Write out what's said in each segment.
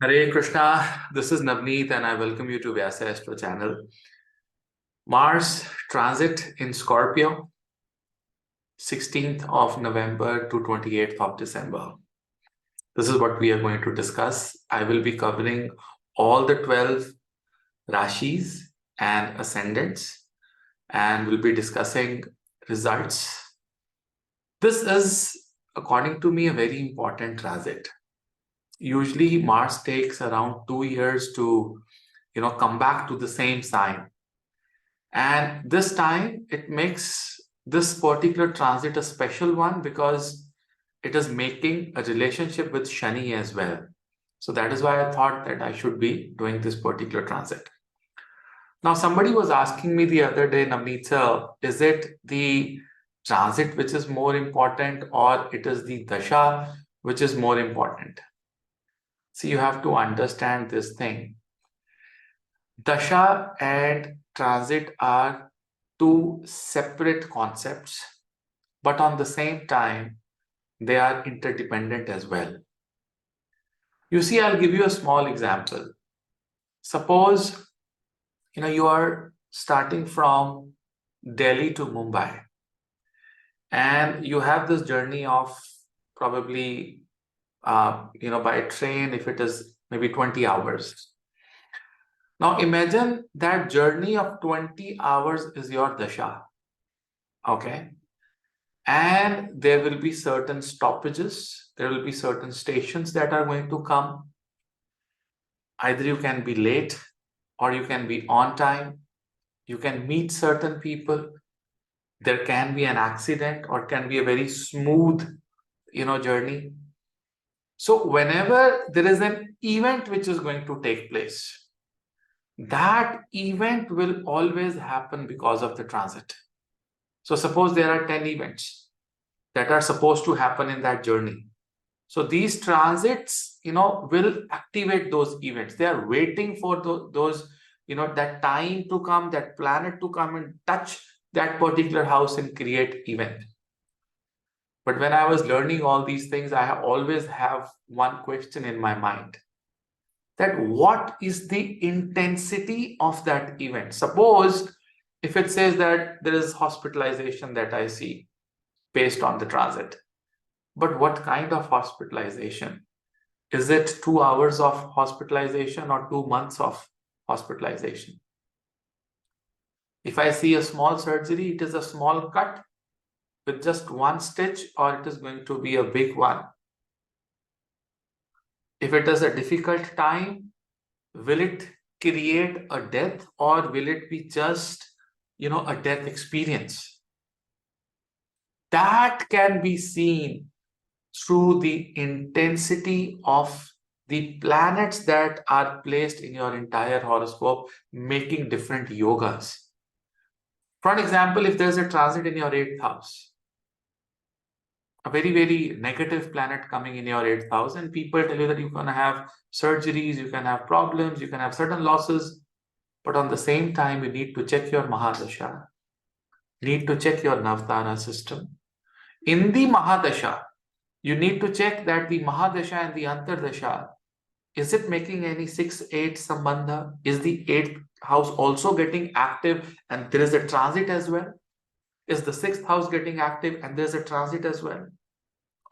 Hare Krishna, this is Navneet and I welcome you to Vyasa Astro channel. Mars transit in Scorpio, 16th of November to 28th of December. This is what we are going to discuss. I will be covering all the 12 Rashis and ascendants and we'll be discussing results. This is, according to me, a very important transit. Usually Mars takes around 2 years to come back to the same sign, and this time it makes this particular transit a special one because it is making a relationship with Shani as well. So that is why I thought that I should be doing this particular transit. Now somebody was asking me the other day, Navneet sir, is it the transit which is more important or it is the dasha which is more important? So you have to understand this thing. Dasha and transit are two separate concepts, but on the same time, they are interdependent as well. You see, I'll give you a small example. Suppose, you are starting from Delhi to Mumbai, and you have this journey of probably, by train, if it is maybe 20 hours. Now imagine that journey of 20 hours is your dasha, okay? And there will be certain stoppages, there will be certain stations that are going to come. Either you can be late or you can be on time. You can meet certain people. There can be an accident or can be a very smooth, journey. So whenever there is an event which is going to take place, that event will always happen because of the transit. So suppose there are 10 events that are supposed to happen in that journey. So these transits, will activate those events. They are waiting for those, that time to come, that planet to come and touch that particular house and create event. But when I was learning all these things, I always have one question in my mind. That what is the intensity of that event? Suppose if it says that there is hospitalization that I see based on the transit, but what kind of hospitalization? Is it 2 hours of hospitalization or 2 months of hospitalization? If I see a small surgery, it is a small cut with just one stitch, or it is going to be a big one. If it is a difficult time, will it create a death or will it be just, a death experience? That can be seen through the intensity of the planets that are placed in your entire horoscope, making different yogas. For an example, if there's a transit in your 8th house, a very, very negative planet coming in your 8th house, and people tell you that you're going to have surgeries, you can have problems, you can have certain losses, but on the same time, you need to check your Mahadasha, need to check your Navtara system. In the Mahadasha, you need to check that the Mahadasha and the Antardasha, is it making any 6-8 Sambandha? Is the 8th house also getting active and there is a transit as well? Is the 6th house getting active and there's a transit as well?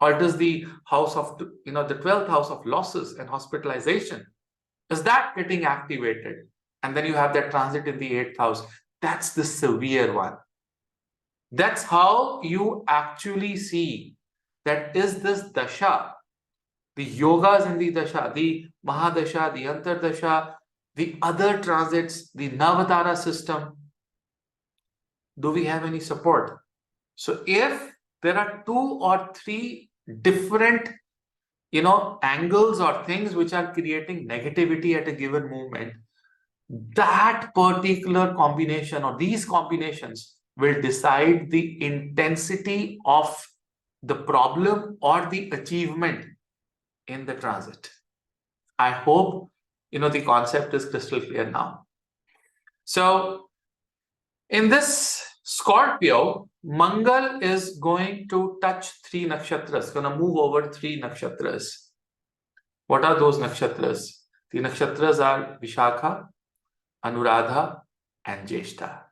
Or does the house of, the 12th house of losses and hospitalization, is that getting activated? And then you have that transit in the 8th house. That's the severe one. That's how you actually see that is this dasha, the yogas in the dasha, the Mahadasha, the Antardasha, the other transits, the Navatara system, do we have any support? So if there are 2 or 3 different, angles or things which are creating negativity at a given moment, that particular combination or these combinations will decide the intensity of the problem or the achievement in the transit. I hope, the concept is crystal clear now. So in this Scorpio, Mangal is going to touch 3 nakshatras, going to move over 3 nakshatras. What are those nakshatras? The nakshatras are Vishakha, Anuradha, and Jyeshtha.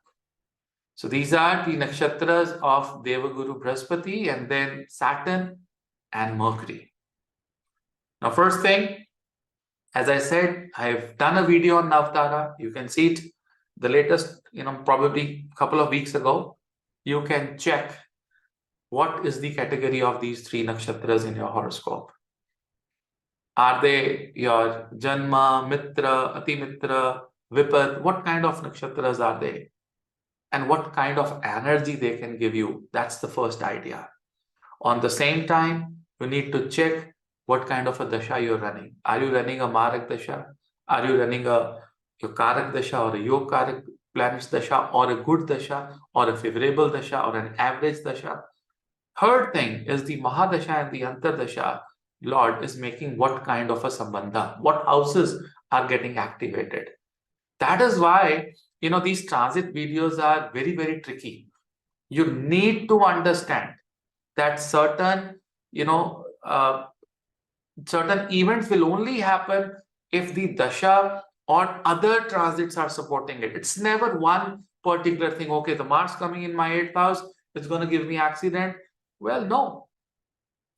So these are the nakshatras of Devaguru Brahaspati, and then Saturn and Mercury. Now, first thing, as I said, I've done a video on Navtara. You can see it, the latest, probably a couple of weeks ago. You can check what is the category of these three nakshatras in your horoscope. Are they your Janma, Mitra, Atimitra, Vipat? What kind of nakshatras are they? And what kind of energy they can give you? That's the first idea. On the same time, you need to check what kind of a dasha you're running. Are you running a Marak dasha? Are you running a Karak dasha or a Yog Karak planets dasha, or a good dasha, or a favorable dasha, or an average dasha? Third thing is the Mahadasha and the Antardasha. Lord is making what kind of a sambandha? What houses are getting activated? That is why, these transit videos are very, very tricky. You need to understand that certain events will only happen if the dasha or other transits are supporting it. It's never one particular thing. Okay, the Mars coming in my 8th house, it's going to give me accident. Well, no.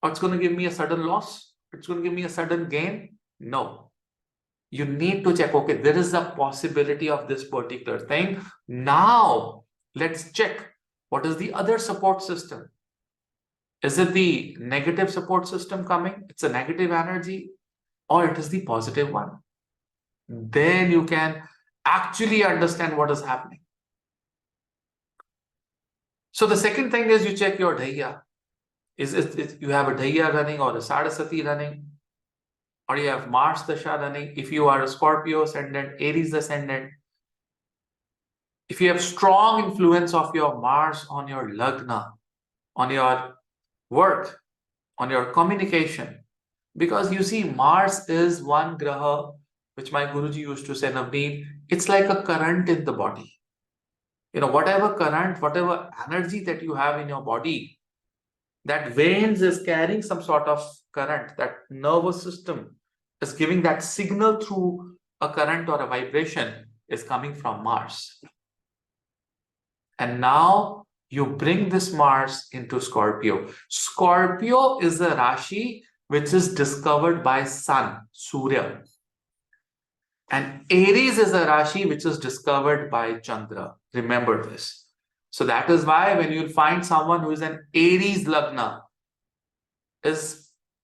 Or it's going to give me a sudden loss. It's going to give me a sudden gain. No. You need to check, okay, there is a possibility of this particular thing. Now, let's check what is the other support system. Is it the negative support system coming? It's a negative energy, or it is the positive one. Then you can actually understand what is happening. So the second thing is you check your Dhaya. Is you have a Dhaya running or a Sarasati running, or you have Mars Dasha running. If you are a Scorpio ascendant, Aries ascendant, if you have strong influence of your Mars on your Lagna, on your work, on your communication, because you see, Mars is one graha, which my Guruji used to say, Navneet, it's like a current in the body. Whatever current, whatever energy that you have in your body, that veins is carrying some sort of current, that nervous system is giving that signal through a current or a vibration is coming from Mars. And now you bring this Mars into Scorpio. Scorpio is a Rashi which is discovered by Sun, Surya. And Aries is a Rashi which is discovered by Chandra. Remember this. So that is why when you find someone who is an Aries Lagna,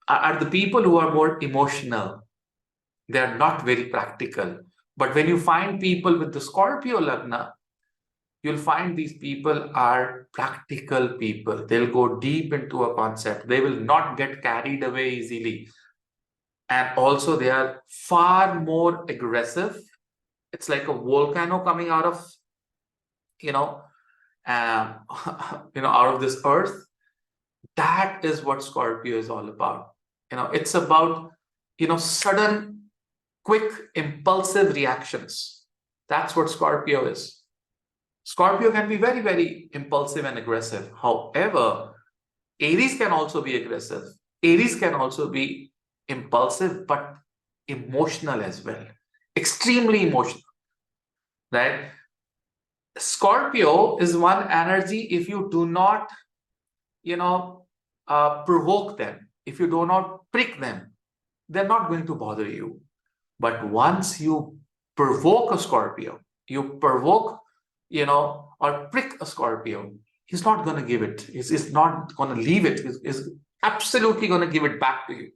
are the people who are more emotional. They are not very practical. But when you find people with the Scorpio Lagna, you'll find these people are practical people. They'll go deep into a concept. They will not get carried away easily. And also they are far more aggressive. It's like a volcano coming out of, out of this earth. That is what Scorpio is all about. It's about, sudden, quick, impulsive reactions. That's what Scorpio is. Scorpio can be very, very impulsive and aggressive. However, Aries can also be aggressive. Aries can also be impulsive, but emotional as well. Extremely emotional, right? Scorpio is one energy, if you do not, provoke them, if you do not prick them, they're not going to bother you. But once you provoke a Scorpio, you provoke, or prick a Scorpio, he's not going to give it. He's not going to leave it. He's absolutely going to give it back to you.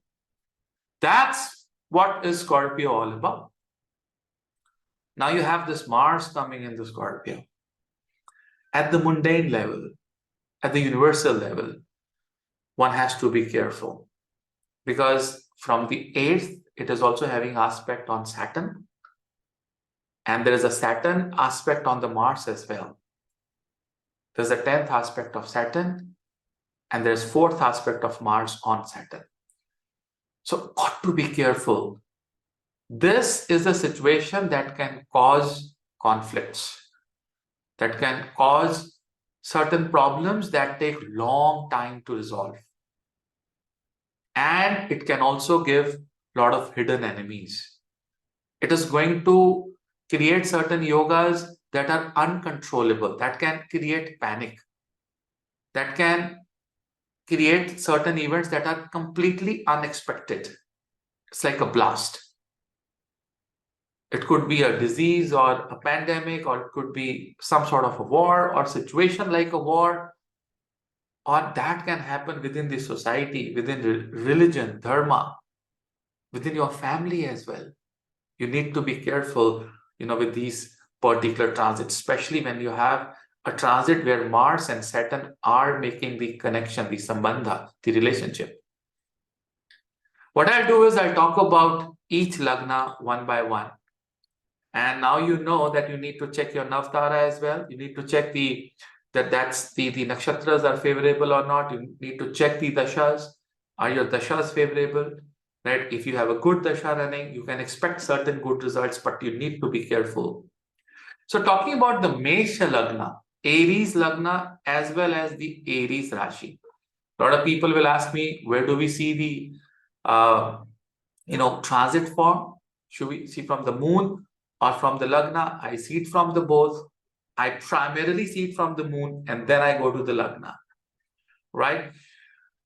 That's what is Scorpio all about. Now you have this Mars coming into Scorpio. At the mundane level, at the universal level, one has to be careful, because from the 8th, it is also having aspect on Saturn. And there is a Saturn aspect on the Mars as well. There's a 10th aspect of Saturn, and there's 4th aspect of Mars on Saturn. So got to be careful. This is a situation that can cause conflicts, that can cause certain problems that take long time to resolve. And it can also give a lot of hidden enemies. It is going to create certain yogas that are uncontrollable, that can create panic, that can create certain events that are completely unexpected. It's like a blast. It could be a disease or a pandemic, or it could be some sort of a war or situation like a war, or that can happen within the society, within religion, dharma, within your family as well. You need to be careful, with these particular transits, especially when you have a transit where Mars and Saturn are making the connection, the sambandha, the relationship. What I'll do is I'll talk about each lagna one by one. And now you know that you need to check your Navtara as well. You need to check that's the nakshatras are favorable or not. You need to check the dashas. Are your dashas favorable? Right? If you have a good dasha running, you can expect certain good results, but you need to be careful. So talking about the Mesha Lagna, Aries Lagna, as well as the Aries Rashi. A lot of people will ask me, where do we see the transit form? Should we see from the moon or from the Lagna? I see it from the both. I primarily see it from the moon, and then I go to the Lagna, right?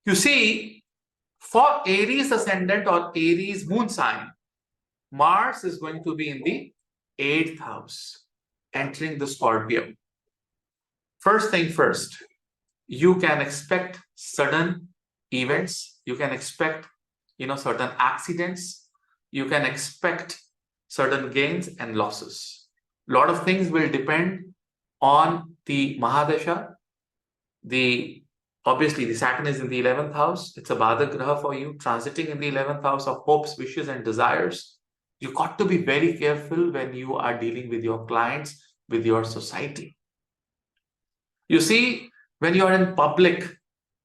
You see, for Aries ascendant or Aries moon sign, Mars is going to be in the 8th house, entering the Scorpio. First thing first, you can expect sudden events. You can expect, certain accidents. You can expect certain gains and losses. A lot of things will depend on the Mahadasha. Obviously, the Saturn is in the 11th house. It's a Bada Graha for you, transiting in the 11th house of hopes, wishes, and desires. You got to be very careful when you are dealing with your clients, with your society. You see, when you are in public,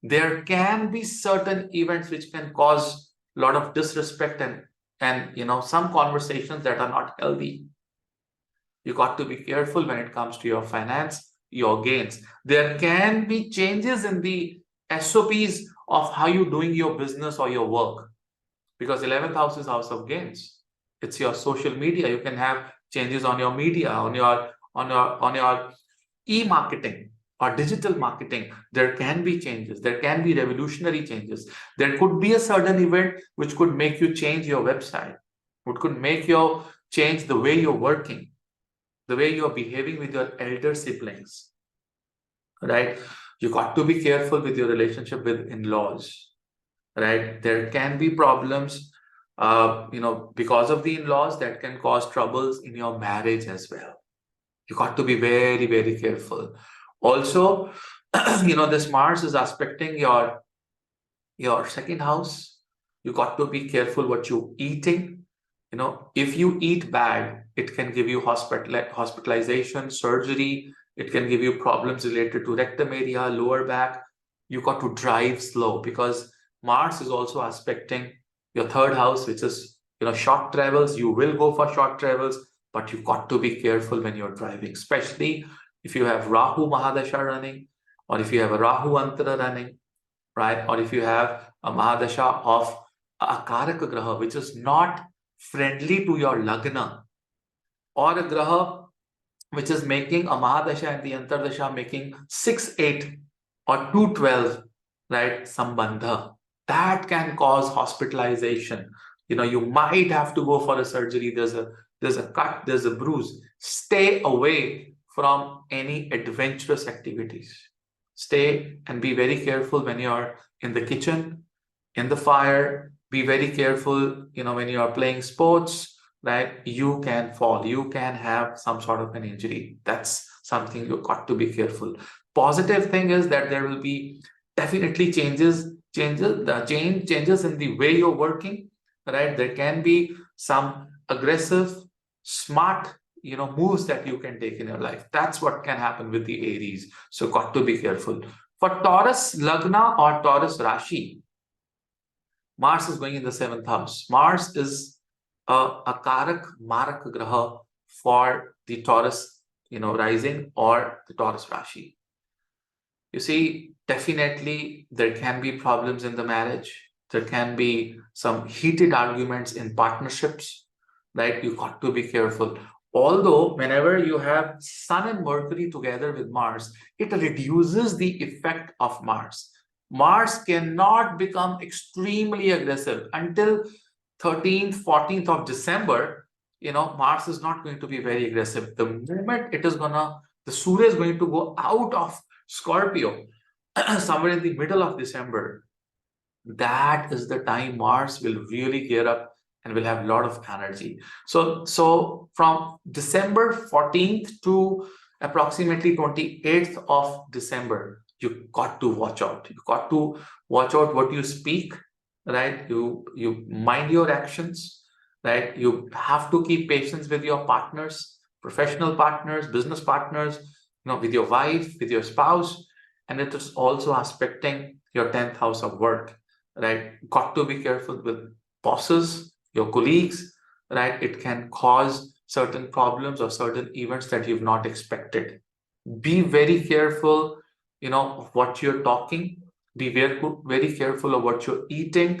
there can be certain events which can cause a lot of disrespect and some conversations that are not healthy. You got to be careful when it comes to your finance, your gains. There can be changes in the SOPs of how you're doing your business or your work, because 11th house is house of gains. It's your social media. You can have changes on your media, on your e-marketing or digital marketing. There can be changes. There can be revolutionary changes. There could be a certain event which could make you change your website, which could make you change the way you're working, the way you're behaving with your elder siblings, right? You got to be careful with your relationship with in-laws, right? There can be problems, because of the in-laws that can cause troubles in your marriage as well. You got to be very, very careful. Also, this Mars is aspecting your second house. You got to be careful what you're eating. If you eat bad, it can give you hospitalization, surgery. It can give you problems related to rectum area, lower back. You got to drive slow, because Mars is also aspecting your third house, which is, short travels. You will go for short travels, but you got to be careful when you're driving, especially if you have Rahu Mahadasha running, or if you have a Rahu Antara running, right? Or if you have a Mahadasha of a Karaka Graha, which is not friendly to your Lagna, or a Graha which is making a Mahadasha and the Antardasha making 6-8 or 2-12, right? Sambandha. That can cause hospitalization. You might have to go for a surgery. There's a cut, there's a bruise. Stay away from any adventurous activities. Stay and be very careful when you're in the kitchen, in the fire. Be very careful, when you are playing sports, right? You can fall, you can have some sort of an injury. That's something you got to be careful. Positive thing is that there will be definitely changes in the way you're working, right? There can be some aggressive, smart, moves that you can take in your life. That's what can happen with the Aries. So got to be careful. For Taurus Lagna or Taurus Rashi, Mars is going in the 7th house. Mars is a Karak Marak Graha for the Taurus, rising or the Taurus Rashi. You see, definitely there can be problems in the marriage. There can be some heated arguments in partnerships, right? You got to be careful. Although whenever you have Sun and Mercury together with Mars, it reduces the effect of Mars. Mars cannot become extremely aggressive until 13th, 14th of December. Mars is not going to be very aggressive. The moment the Surya is going to go out of Scorpio somewhere in the middle of December, that is the time Mars will really gear up and will have a lot of energy. So from December 14th to approximately 28th of December, you got to watch out. You got to watch out what you speak, right? You mind your actions, right? You have to keep patience with your partners, professional partners, business partners, with your wife, with your spouse, and it is also aspecting your 10th house of work, right? Got to be careful with bosses, your colleagues, right? It can cause certain problems or certain events that you've not expected. Be very careful, of what you're talking. Be very careful of what you're eating,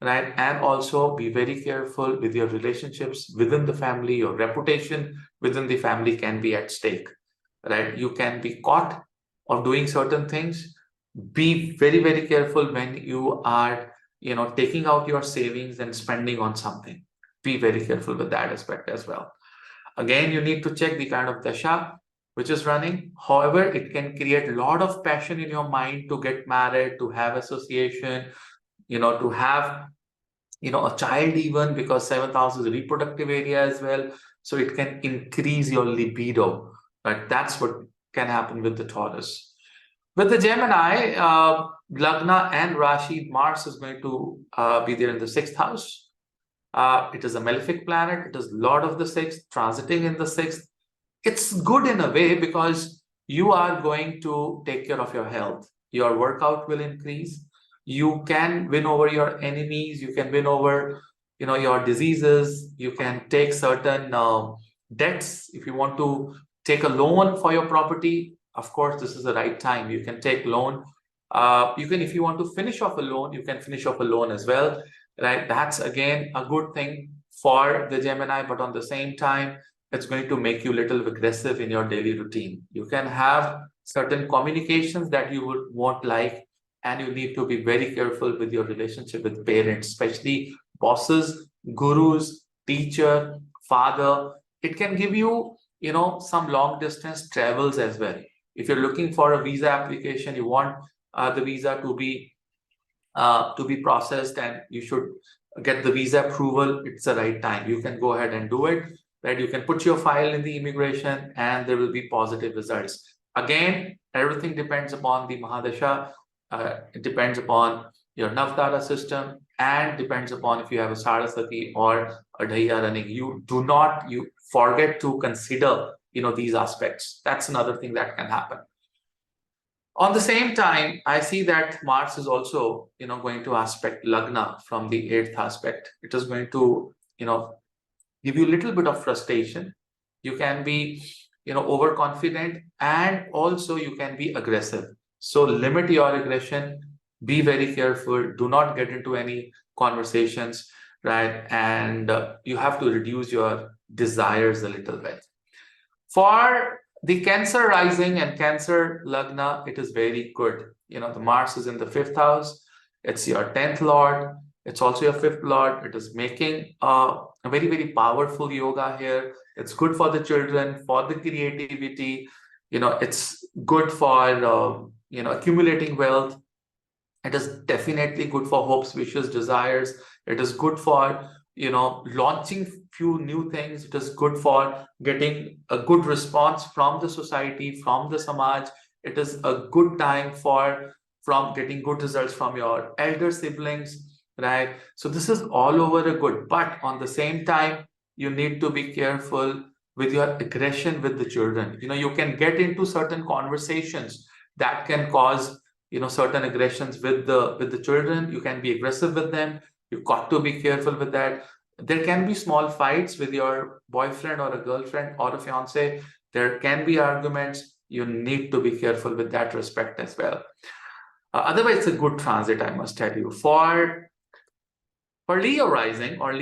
right? And also be very careful with your relationships within the family. Your reputation within the family can be at stake, right? You can be caught of doing certain things. Be very, very careful when you are, taking out your savings and spending on something. Be very careful with that aspect as well. Again, you need to check the kind of dasha which is running. However, it can create a lot of passion in your mind to get married, to have association, to have, a child, even because seventh house is a reproductive area as well. So it can increase your libido, right? That's what can happen with the Taurus. With the Gemini, Lagna and Rashi, Mars is going to be there in the sixth house. It is a malefic planet. It is Lord of the sixth, transiting in the sixth. It's good in a way because you are going to take care of your health. Your workout will increase. You can win over your enemies. You can win over, your diseases. You can take certain debts. If you want to take a loan for your property, of course, this is the right time. You can take loan. You can, if you want to finish off a loan, you can finish off a loan as well, right? That's again a good thing for the Gemini, but on the same time, it's going to make you a little aggressive in your daily routine. You can have certain communications that you won't like, and you need to be very careful with your relationship with parents, especially bosses, gurus, teacher, father. It can give you, some long distance travels as well. If you're looking for a visa application, you want the visa to be processed, and you should get the visa approval. It's the right time. You can go ahead and do it, right? You can put your file in the immigration and there will be positive results. Again, everything depends upon the Mahadasha. It depends upon your Navtara system, and depends upon if you have a Saraswati or a Dhaiya running. You forget to consider, these aspects. That's another thing that can happen. On the same time, I see that Mars is also, going to aspect Lagna from the eighth aspect. It is going to, give you a little bit of frustration. You can be, overconfident, and also you can be aggressive. So limit your aggression. Be very careful. Do not get into any conversations, right? And you have to reduce your desires a little bit. For the Cancer rising and Cancer Lagna, it is very good. The Mars is in the fifth house. It's your 10th Lord. It's also your fifth Lord. It is making a very, very powerful yoga here. It's good for the children, for the creativity. It's good for, accumulating wealth. It is definitely good for hopes, wishes, desires. It is good for, launching few new things. It is good for getting a good response from the society, from the Samaj. It is a good time from getting good results from your elder siblings, right? So this is all over a good, but on the same time, you need to be careful with your aggression with the children. You can get into certain conversations that can cause, certain aggressions with the children. You can be aggressive with them. You've got to be careful with that. There can be small fights with your boyfriend or a girlfriend or a fiance. There can be arguments. You need to be careful with that respect as well. Otherwise, it's a good transit, I must tell you. For For Leo rising or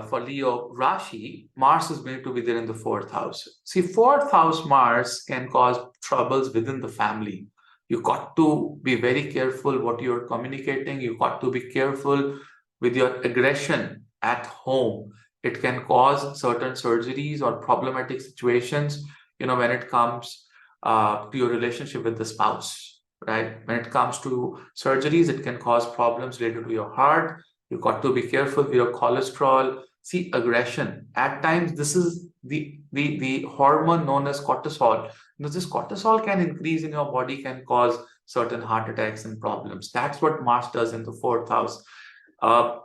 for Leo Rashi, Mars is going to be there in the fourth house. See, fourth house Mars can cause troubles within the family. You got to be very careful what you're communicating. You got to be careful with your aggression at home. It can cause certain surgeries or problematic situations, when it comes to your relationship with the spouse, right? When it comes to surgeries, it can cause problems related to your heart. You got to be careful with your cholesterol. See, aggression. At times, this is the hormone known as cortisol. This cortisol can increase in your body, can cause certain heart attacks and problems. That's what Mars does in the fourth house. Uh,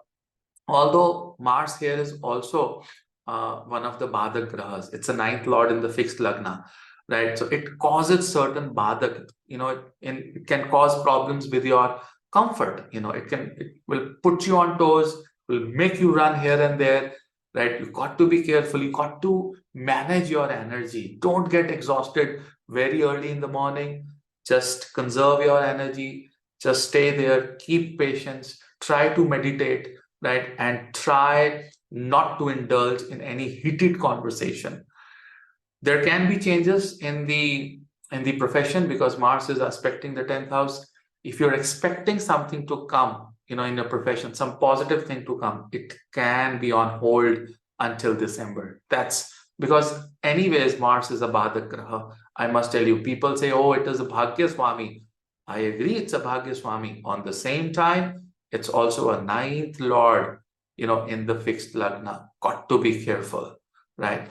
Although Mars here is also one of the Badak grahas, it's a ninth lord in the fixed lagna, right? So it causes certain Badak, it can cause problems with your comfort. It will put you on toes, will make you run here and there, right? You got to be careful. You got to manage your energy. Don't get exhausted very early in the morning. Just conserve your energy. Just stay there. Keep patience. Try to meditate, right? And try not to indulge in any heated conversation. There can be changes in the profession because Mars is aspecting the 10th house. If you're expecting something to come, in your profession, some positive thing to come, it can be on hold until December. That's because, anyways, Mars is a Badak Graha. I must tell you, people say, oh, it is a Bhagya Swami. I agree, it's a Bhagya Swami. On the same time, it's also a ninth lord, in the fixed lagna. Got to be careful, right?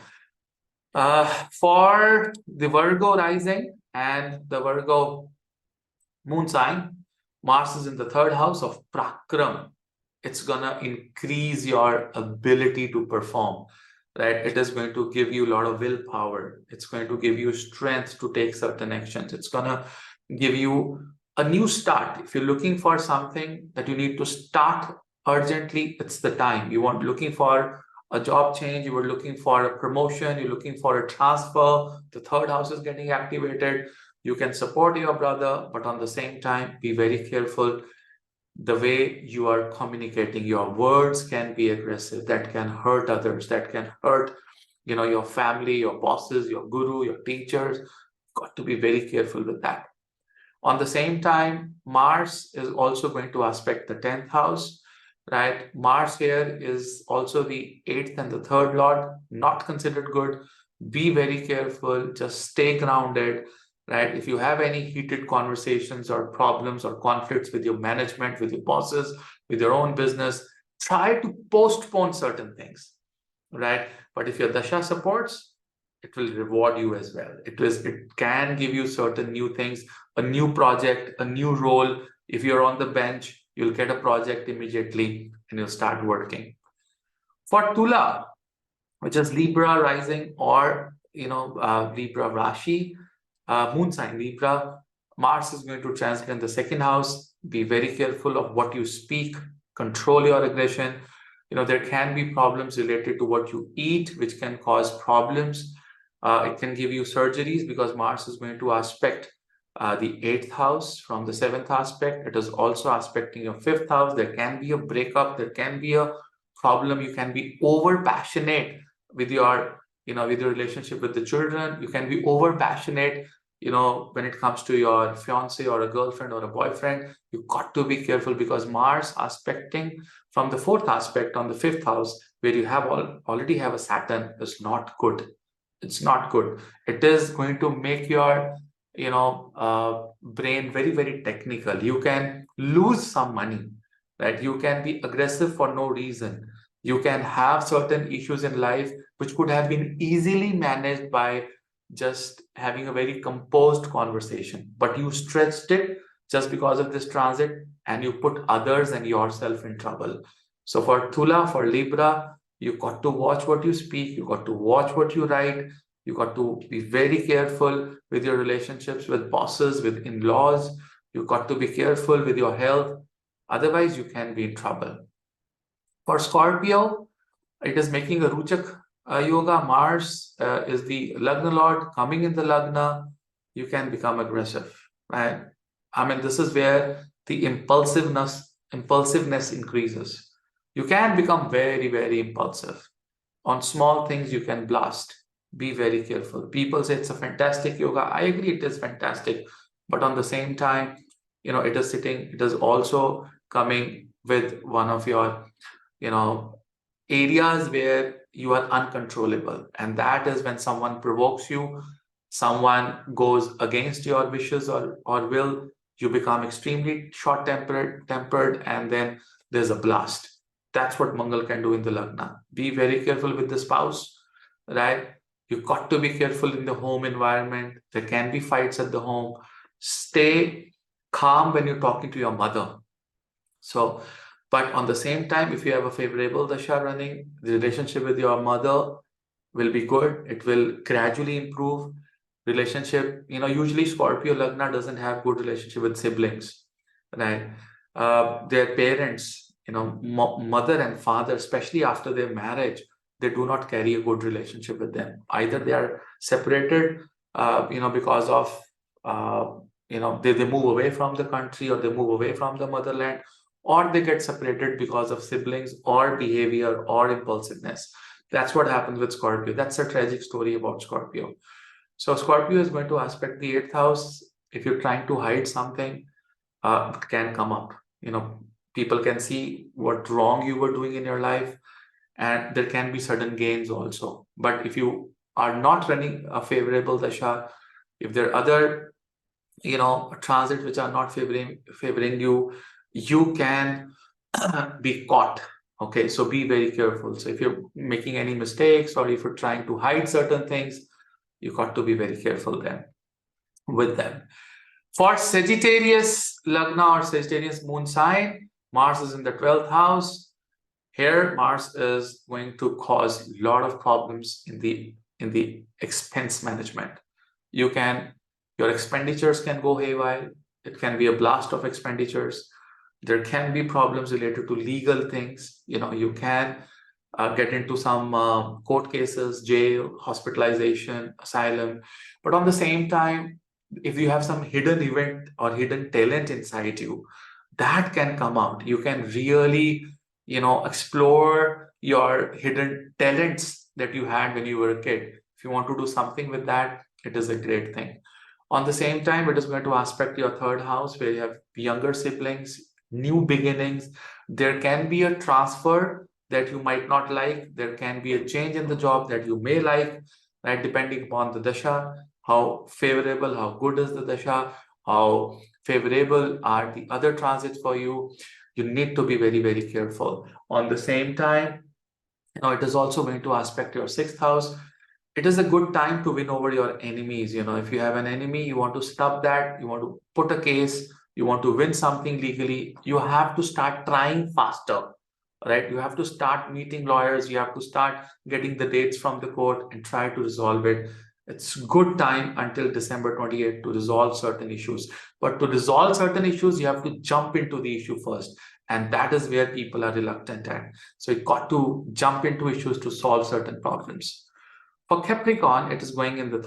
For the Virgo rising and the Virgo moon sign, Mars is in the third house of Prakram. It's gonna increase your ability to perform, right? It is going to give you a lot of willpower. It's going to give you strength to take certain actions. It's gonna give you a new start. If you're looking for something that you need to start urgently, it's the time. You want looking for a job change, you were looking for a promotion, you're looking for a transfer, the third house is getting activated. You can support your brother, but on the same time, be very careful. The way you are communicating, your words can be aggressive, that can hurt others, that can hurt, your family, your bosses, your guru, your teachers. Got to be very careful with that. On the same time, Mars is also going to aspect the 10th house, right? Mars here is also the 8th and the 3rd lord, not considered good. Be very careful, just stay grounded, right? If you have any heated conversations or problems or conflicts with your management, with your bosses, with your own business, try to postpone certain things, right? But if your dasha supports, it will reward you as well. It can give you certain new things, a new project, a new role. If you're on the bench, you'll get a project immediately and you'll start working. For Tula, which is Libra rising or Libra Rashi, moon sign Libra, Mars is going to transit in the second house. Be very careful of what you speak, control your aggression. There can be problems related to what you eat, which can cause problems. It can give you surgeries because Mars is going to aspect the 8th house from the 7th aspect. It is also aspecting your 5th house. There can be a breakup. There can be a problem. You can be over passionate with your relationship with the children. You can be over passionate when it comes to your fiance or a girlfriend or a boyfriend. You got to be careful because Mars aspecting from the 4th aspect on the 5th house, where you already have a Saturn, is not good. It's not good. It is going to make your brain very, very technical. You can lose some money, right? You can be aggressive for no reason. You can have certain issues in life which could have been easily managed by just having a very composed conversation, but you stretched it just because of this transit and you put others and yourself in trouble. So for Tula, for Libra, you got to watch what you speak, you got to watch what you write, you got to be very careful with your relationships with bosses, with in-laws. You got to be careful with your health. Otherwise, you can be in trouble. For Scorpio, it is making a Ruchak yoga. Mars is the Lagna Lord coming in the Lagna. You can become aggressive, right? I mean, this is where the impulsiveness increases. You can become very, very impulsive. On small things, you can blast. Be very careful. People say it's a fantastic yoga. I agree, it is fantastic. But on the same time, it is also coming with one of your, areas where you are uncontrollable. And that is when someone provokes you, someone goes against your wishes or will, you become extremely tempered, and then there's a blast. That's what Mangal can do in the Lagna. Be very careful with the spouse, right? You got to be careful in the home environment. There can be fights at the home. Stay calm when you're talking to your mother. So, but on the same time, if you have a favorable dasha running, the relationship with your mother will be good. It will gradually improve. Relationship, usually Scorpio Lagna doesn't have good relationship with siblings, right? Their parents, mother and father, especially after their marriage, they do not carry a good relationship with them. Either they are separated, because of, they move away from the country, or they move away from the motherland, or they get separated because of siblings or behavior or impulsiveness. That's what happens with Scorpio. That's a tragic story about Scorpio. So Scorpio is going to aspect the eighth house. If you're trying to hide something, it can come up. People can see what wrong you were doing in your life, and there can be sudden gains also. But if you are not running a favorable dasha, if there are other, transits which are not favoring you, you can be caught. Okay, so be very careful. So if you're making any mistakes, or if you're trying to hide certain things, you got to be very careful then with them. For Sagittarius Lagna or Sagittarius moon sign, Mars is in the 12th house. Here, Mars is going to cause a lot of problems in the expense management. Your expenditures can go haywire. It can be a blast of expenditures. There can be problems related to legal things. You can get into some court cases, jail, hospitalization, asylum. But on the same time, if you have some hidden event or hidden talent inside you, that can come out. You can really, explore your hidden talents that you had when you were a kid. If you want to do something with that, it is a great thing. On the same time, it is going to aspect your third house, where you have younger siblings, new beginnings. There can be a transfer that you might not like. There can be a change in the job that you may like, right? Depending upon the dasha, how favorable, how good is the dasha, how favorable are the other transits for you. You need to be very, very careful. On the same time, it is also going to aspect your sixth house. It is a good time to win over your enemies. If you have an enemy, you want to stop that, you want to put a case, you want to win something legally, you have to start trying faster, right? You have to start meeting lawyers, you have to start getting the dates from the court and try to resolve it. It's good time until December 28th to resolve certain issues. But to resolve certain issues, you have to jump into the issue first. And that is where people are reluctant at. So you got to jump into issues to solve certain problems. For Capricorn, it is going in the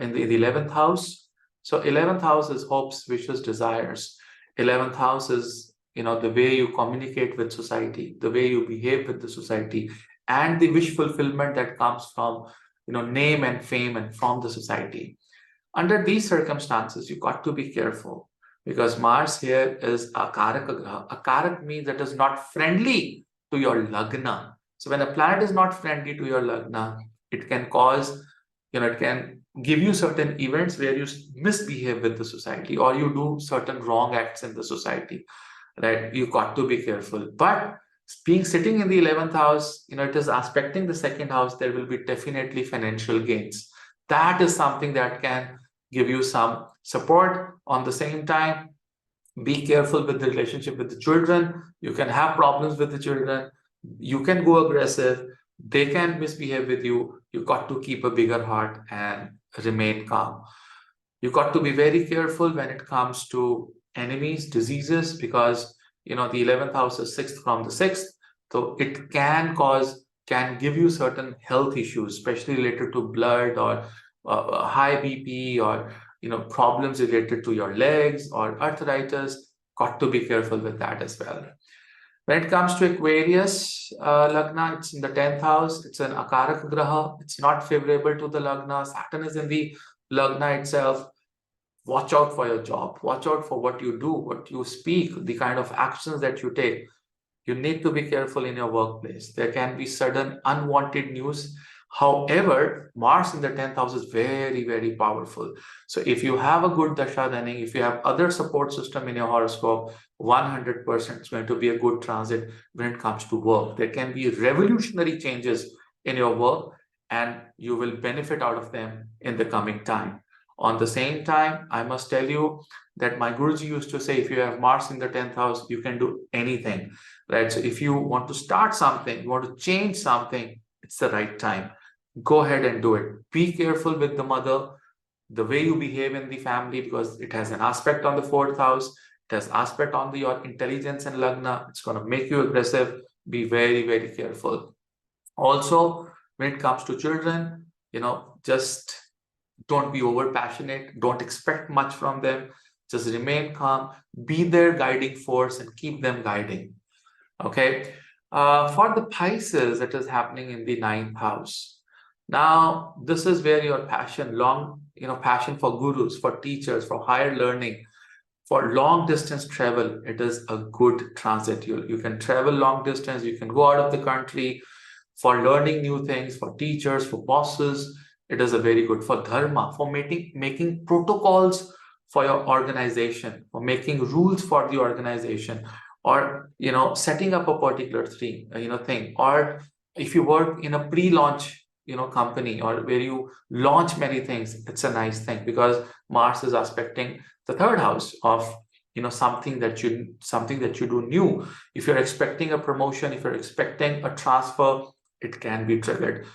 in the 11th house. So 11th house is hopes, wishes, desires. 11th house is, the way you communicate with society, the way you behave with the society, and the wish fulfillment that comes from, name and fame and from the society. Under these circumstances, you got to be careful, because Mars here is a Karaka Graha. A Karak means that is not friendly to your Lagna. So when a planet is not friendly to your Lagna, it can cause, it can give you certain events where you misbehave with the society, or you do certain wrong acts in the society, right? You got to be careful. But being sitting in the 11th house, it is aspecting the second house, there will be definitely financial gains. That is something that can give you some support. On the same time, be careful with the relationship with the children. You can have problems with the children. You can go aggressive. They can misbehave with you. You got to keep a bigger heart and remain calm. You got to be very careful when it comes to enemies, diseases, because the 11th house is sixth from the sixth. So it can give you certain health issues, especially related to blood, or high BP, or problems related to your legs or arthritis. Got to be careful with that as well. When it comes to Aquarius Lagna, it's in the 10th house. It's an Akarak Graha. It's not favorable to the Lagna. Saturn is in the Lagna itself. Watch out for your job. Watch out for what you do, what you speak, the kind of actions that you take. You need to be careful in your workplace. There can be sudden unwanted news. However, Mars in the 10th house is very, very powerful. So if you have a good Dasha Dhanning, if you have other support system in your horoscope, 100% is going to be a good transit when it comes to work. There can be revolutionary changes in your work and you will benefit out of them in the coming time. On the same time, I must tell you that my Guruji used to say, if you have Mars in the 10th house, you can do anything, right? So if you want to start something, you want to change something, it's the right time. Go ahead and do it. Be careful with the mother, the way you behave in the family, because it has an aspect on the 4th house. It has aspect on your intelligence and Lagna. It's going to make you aggressive. Be very, very careful. Also, when it comes to children, just don't be over passionate. Don't expect much from them. Just remain calm. Be their guiding force and keep them guiding. Okay. For the Pisces, it is happening in the 9th house. Now, this is where your passion, passion for gurus, for teachers, for higher learning, for long distance travel, it is a good transit. You can travel long distance, you can go out of the country for learning new things, for teachers, for bosses. It is a very good for dharma, for making protocols for your organization, for making rules for the organization, or setting up a particular thing, or if you work in a pre-launch company, or where you launch many things, it's a nice thing because Mars is aspecting the 3rd house of something that you do new. If you're expecting a promotion, if you're expecting a transfer, it can be triggered,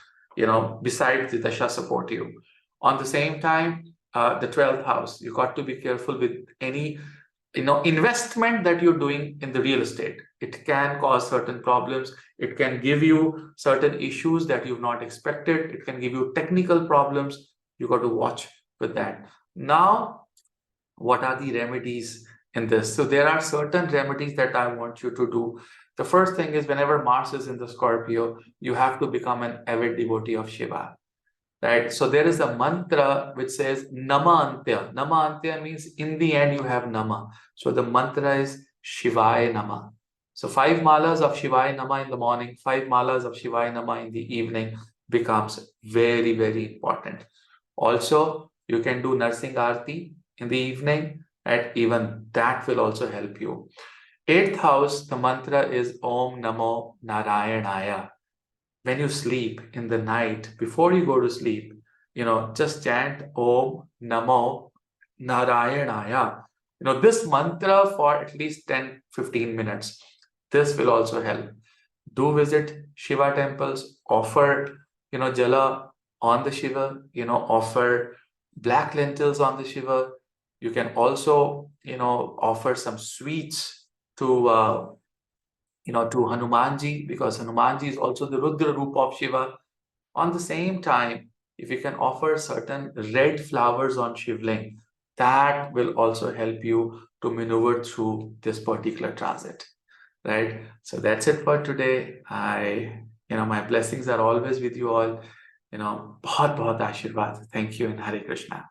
besides the dasha support you. On the same time, the 12th house, you got to be careful with any investment that you're doing in the real estate. It can cause certain problems. It can give you certain issues that you've not expected. It can give you technical problems. You got to watch with that. Now, what are the remedies in this? So there are certain remedies that I want you to do. The first thing is, whenever Mars is in the Scorpio, you have to become an avid devotee of Shiva. Right? So there is a mantra which says Nama Antya. Nama Antya means in the end you have Nama. So the mantra is Shivaya Nama. So 5 malas of Shivaya Nama in the morning, 5 malas of Shivaya Nama in the evening becomes very, very important. Also, you can do Narsing Aarti in the evening, and even that will also help you. 8th house, the mantra is Om Namo Narayanaya. When you sleep in the night, before you go to sleep, just chant Om Namo Narayanaya. This mantra for at least 10-15 minutes. This will also help. Do visit Shiva temples, offer, jala on the Shiva, offer black lentils on the Shiva. You can also, offer some sweets to to Hanumanji, because Hanumanji is also the Rudra Rupa of Shiva. On the same time, if you can offer certain red flowers on Shivling, that will also help you to maneuver through this particular transit, right? So that's it for today. My blessings are always with you all. Bahut bahut Ashirwad. Thank you and Hare Krishna.